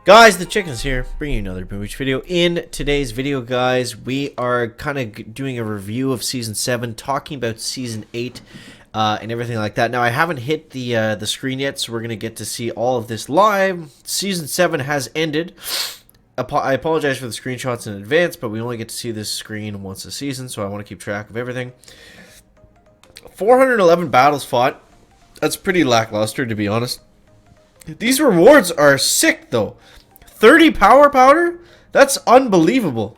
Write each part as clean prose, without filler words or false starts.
Guys, the chicken's here, bringing you another Beach video. In today's video, guys, we are kind of doing a review of Season 7, talking about Season 8 and everything like that. Now, I haven't hit the screen yet, so we're going to get to see all of this live. Season 7 has ended. I apologize for the screenshots in advance, but we only get to see this screen once a season, so I want to keep track of everything. 411 battles fought. That's pretty lackluster, to be honest. These rewards are sick, though. 30 power powder? That's unbelievable.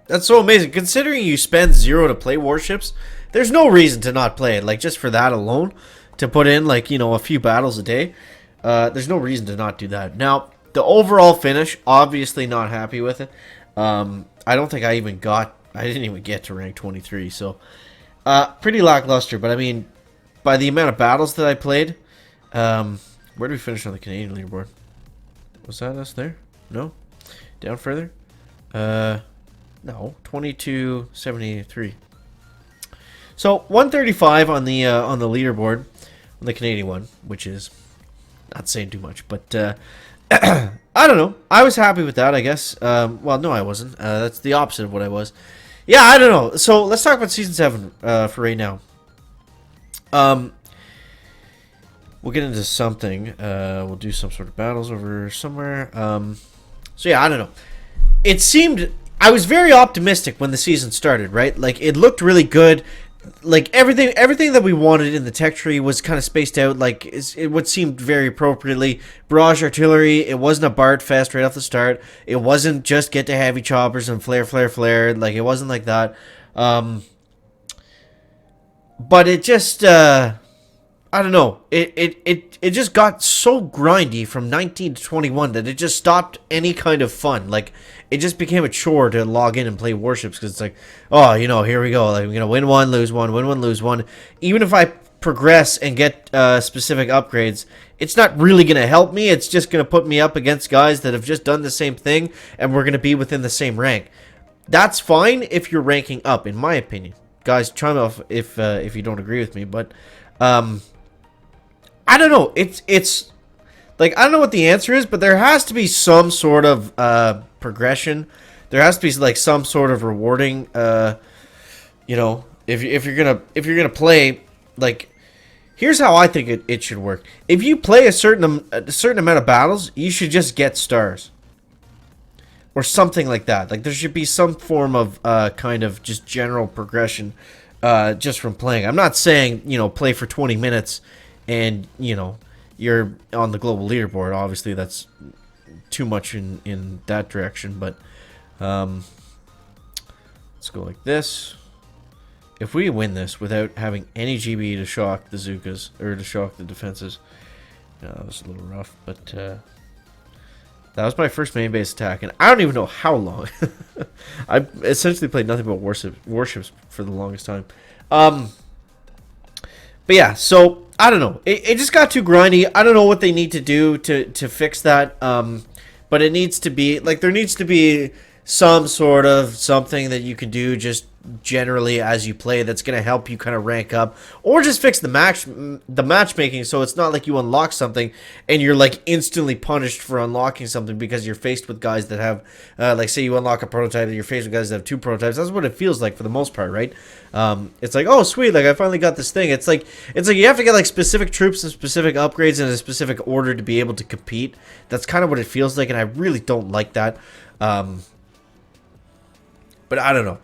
That's so amazing. Considering you spend 0 to play Warships, there's no reason to not play it. Like, just for that alone, to put in, like, you know, a few battles a day, there's no reason to not do that. Now, the overall finish, obviously not happy with it. I don't think I didn't even get to rank 23, so pretty lackluster. But, I mean, by the amount of battles that I played, where do we finish on the Canadian leaderboard? Was that us there? No? Down further? No. 2273. So 135 on the leaderboard, on the Canadian one, which is not saying too much, but I don't know. I was happy with that, I guess. Well, no, I wasn't. That's the opposite of what I was. Yeah, I don't know. So let's talk about Season 7 for right now. We'll get into something. We'll do some sort of battles over somewhere. So yeah, I don't know. It seemed... I was very optimistic when the season started, right? Like, it looked really good. Like, everything that we wanted in the tech tree was kind of spaced out. Like, it would seem very appropriately. Barrage artillery, it wasn't a Bart fest right off the start. It wasn't just get to heavy choppers and flare. Like, it wasn't like that. But it just... I don't know. It just got so grindy from 19 to 21 that it just stopped any kind of fun. Like, it just became a chore to log in and play Warships because it's like, oh, you know, here we go. Like, I'm gonna win one, lose one, win one, lose one. Even if I progress and get specific upgrades, it's not really gonna help me. It's just gonna put me up against guys that have just done the same thing, and we're gonna be within the same rank. That's fine if you're ranking up, in my opinion. Guys, chime off if you don't agree with me, but I don't know. It's like, I don't know what the answer is, but there has to be some sort of progression. There has to be like some sort of rewarding. You know, if you're gonna play, like, here's how I think it should work. If you play a certain amount of battles, you should just get stars or something like that. Like, there should be some form of kind of just general progression just from playing. I'm not saying, you know, play for 20 minutes. And, you know, you're on the global leaderboard. Obviously, that's too much in that direction. But let's go like this. If we win this without having any GB to shock the Zukas, or to shock the defenses, that was a little rough. But that was my first main base attack. And I don't even know how long. I essentially played nothing but Warships for the longest time. But yeah, so... I don't know. It just got too grindy. I don't know what they need to do to fix that. But it needs to be, like, there needs to be some sort of something that you can do just generally as you play that's going to help you kind of rank up, or just fix the matchmaking, so it's not like you unlock something and you're like instantly punished for unlocking something because you're faced with guys that have like, say you unlock a prototype and you're faced with guys that have 2 prototypes. That's what it feels like for the most part, right? It's like, oh sweet, like I finally got this thing. It's like you have to get like specific troops and specific upgrades in a specific order to be able to compete. That's kind of what it feels like, and I really don't like that. But I don't know.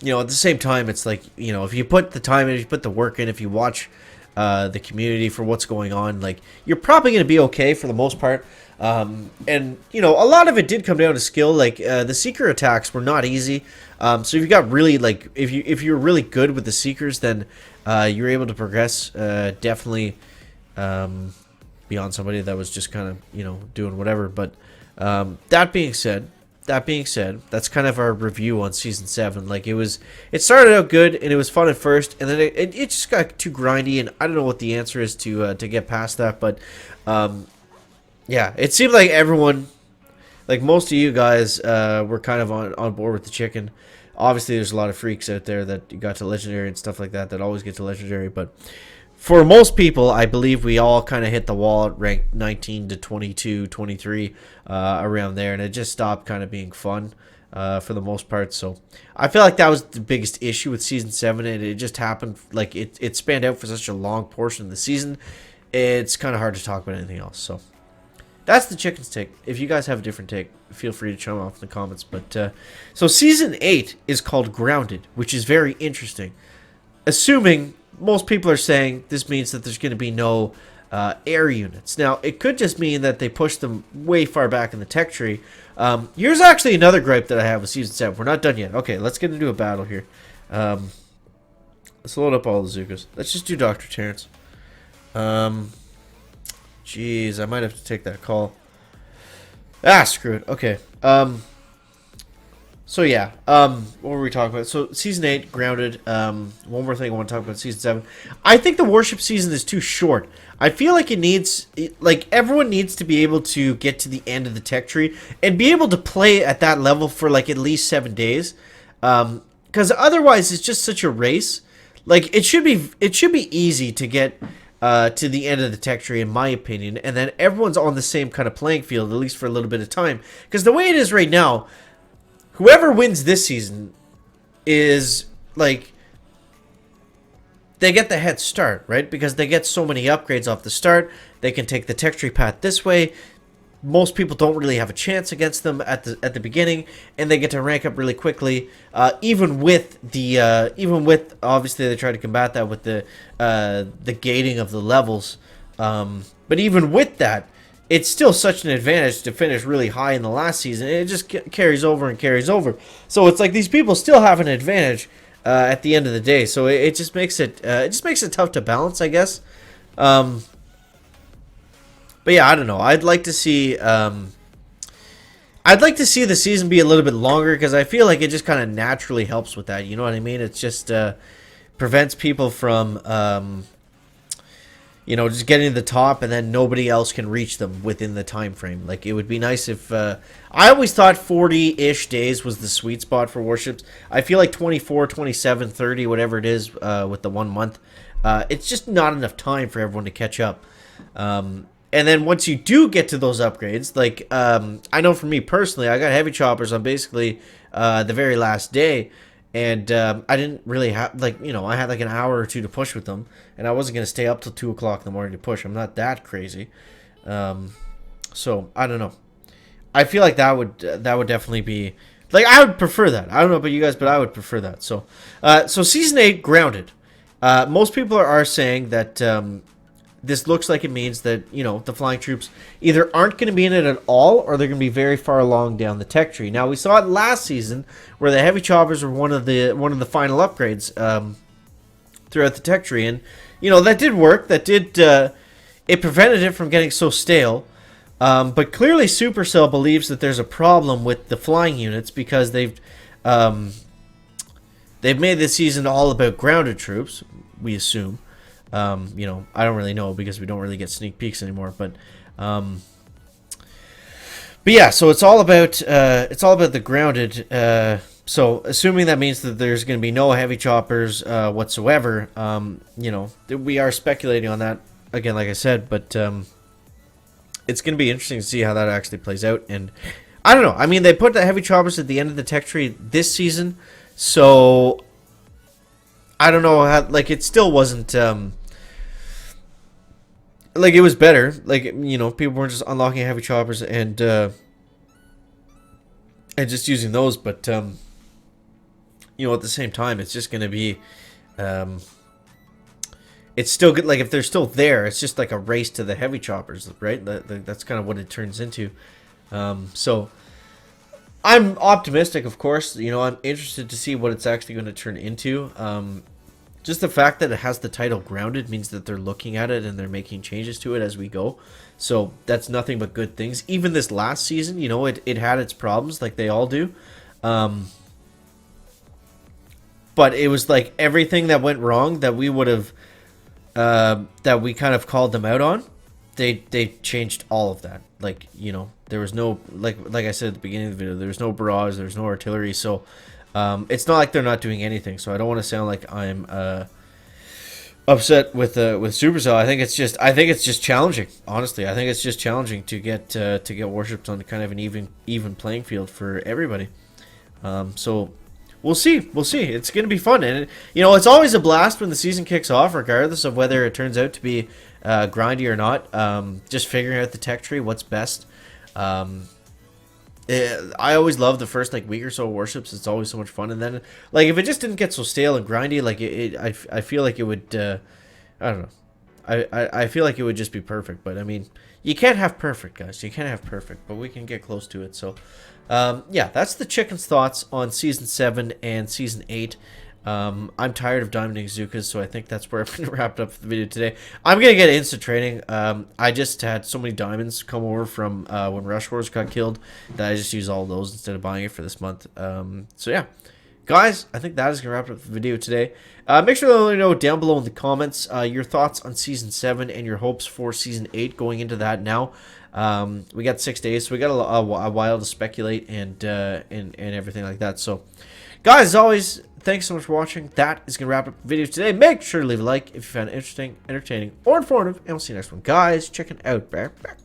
You know, at the same time, it's like, you know, if you put the time in, if you put the work in, if you watch the community for what's going on, like, you're probably going to be okay for the most part. And, you know, a lot of it did come down to skill. Like, the Seeker attacks were not easy. So if you got really, like, if you're really good with the Seekers, then you're able to progress definitely beyond somebody that was just kind of, you know, doing whatever. But that being said, that's kind of our review on Season 7. Like, it started out good, and it was fun at first, and then it just got too grindy, and I don't know what the answer is to get past that, but, yeah, it seemed like everyone, like, most of you guys were kind of on board with the chicken. Obviously, there's a lot of freaks out there that got to Legendary and stuff like that always get to Legendary, but for most people, I believe we all kind of hit the wall at rank 19 to 22, 23, around there, and it just stopped kind of being fun for the most part. So I feel like that was the biggest issue with Season 7, and it just happened, like, it spanned out for such a long portion of the season. It's kind of hard to talk about anything else, so... That's the chicken's take. If you guys have a different take, feel free to chime off in the comments. But so Season 8 is called Grounded, which is very interesting. Assuming most people are saying this means that there's going to be no air units. Now, it could just mean that they pushed them way far back in the tech tree. Here's actually another gripe that I have with Season 7. We're not done yet. Okay, let's get into a battle here. Let's load up all the Zukas. Let's just do Dr. Terrence. Jeez, I might have to take that call. Ah, screw it. Okay. So yeah. What were we talking about? So Season 8, Grounded. One more thing I want to talk about Season 7. I think the Warship season is too short. I feel like it needs, like, everyone needs to be able to get to the end of the tech tree and be able to play at that level for, like, at least 7 days. Because otherwise it's just such a race. Like, it should be easy to get to the end of the tech tree, in my opinion, and then everyone's on the same kind of playing field, at least for a little bit of time. Because the way it is right now, whoever wins this season is, like, they get the head start, right? Because they get so many upgrades off the start. They can take the tech tree path this way. Most people don't really have a chance against them at the beginning, and they get to rank up really quickly. Even with obviously they try to combat that with the gating of the levels, but even with that, it's still such an advantage to finish really high in the last season. It just carries over and carries over. So it's like these people still have an advantage at the end of the day. So it just makes it tough to balance, I guess. But yeah, I don't know. I'd like to see the season be a little bit longer, because I feel like it just kind of naturally helps with that. You know what I mean? It just prevents people from just getting to the top and then nobody else can reach them within the time frame. Like, it would be nice if I always thought 40-ish days was the sweet spot for Warships. I feel like 24, 27, 30, whatever it is, with the 1 month, it's just not enough time for everyone to catch up. And then once you do get to those upgrades, like, I know for me personally, I got heavy choppers on basically the very last day, and I didn't really have, like, I had like an hour or two to push with them, and I wasn't going to stay up till 2 o'clock in the morning to push. I'm not that crazy. So, I don't know. I feel like that would definitely be, like, I would prefer that. I don't know about you guys, but I would prefer that. So, Season 8, Grounded. Most people are saying that this looks like it means that, the flying troops either aren't going to be in it at all, or they're going to be very far along down the tech tree. Now, we saw it last season where the heavy choppers were one of the final upgrades throughout the tech tree, and that did work. That did it prevented it from getting so stale. But clearly, Supercell believes that there's a problem with the flying units, because they've made this season all about grounded troops. We assume. I don't really know, because we don't really get sneak peeks anymore, but yeah, so it's all about the grounded. So assuming that means that there's going to be no heavy choppers whatsoever, we are speculating on that again, like I said, but it's going to be interesting to see how that actually plays out. And I don't know. I mean, they put the heavy choppers at the end of the tech tree this season, so I don't know how. Like, it still wasn't. Like, it was better. Like, people weren't just unlocking heavy choppers and just using those. But, at the same time, it's just going to be... it's still good. Like, if they're still there, it's just like a race to the heavy choppers, right? That's kind of what it turns into. So, I'm optimistic, of course. I'm interested to see what it's actually going to turn into. Just the fact that it has the title Grounded means that they're looking at it and they're making changes to it as we go. So that's nothing but good things. Even this last season, it had its problems, like they all do. But it was like everything that went wrong that we would have, that we kind of called them out on, they changed all of that. Like, there was no, like I said at the beginning of the video, there was no barrage, there was no artillery, so... it's not like they're not doing anything, so I don't want to sound like I'm with Supercell. I think it's just challenging. Honestly, I think it's just challenging to get warships on kind of an even playing field for everybody. So we'll see. We'll see. It's going to be fun, and you know it's always a blast when the season kicks off, regardless of whether it turns out to be grindy or not. Just figuring out the tech tree, what's best. I always love the first like week or so of Warships. It's always so much fun, and then like if it just didn't get so stale and grindy, like I feel like it would. I don't know. I feel like it would just be perfect, but I mean, you can't have perfect, guys. You can't have perfect, but we can get close to it. So, yeah, that's the chicken's thoughts on season 7 and season 8. I'm tired of Diamond Bazookas, so I think that's where I'm going to wrap up the video today. I'm going to get instant training. I just had so many diamonds come over from when Rush Wars got killed that I just use all those instead of buying it for this month. So yeah, guys, I think that is going to wrap up the video today. Make sure to let me know down below in the comments your thoughts on Season 7 and your hopes for Season 8 going into that now. We got 6 days, so we got a while to speculate and everything like that. So, guys, as always, thanks so much for watching. That is going to wrap up the video today. Make sure to leave a like if you found it interesting, entertaining, or informative, and we'll see you next one. Guys, check it out. Back.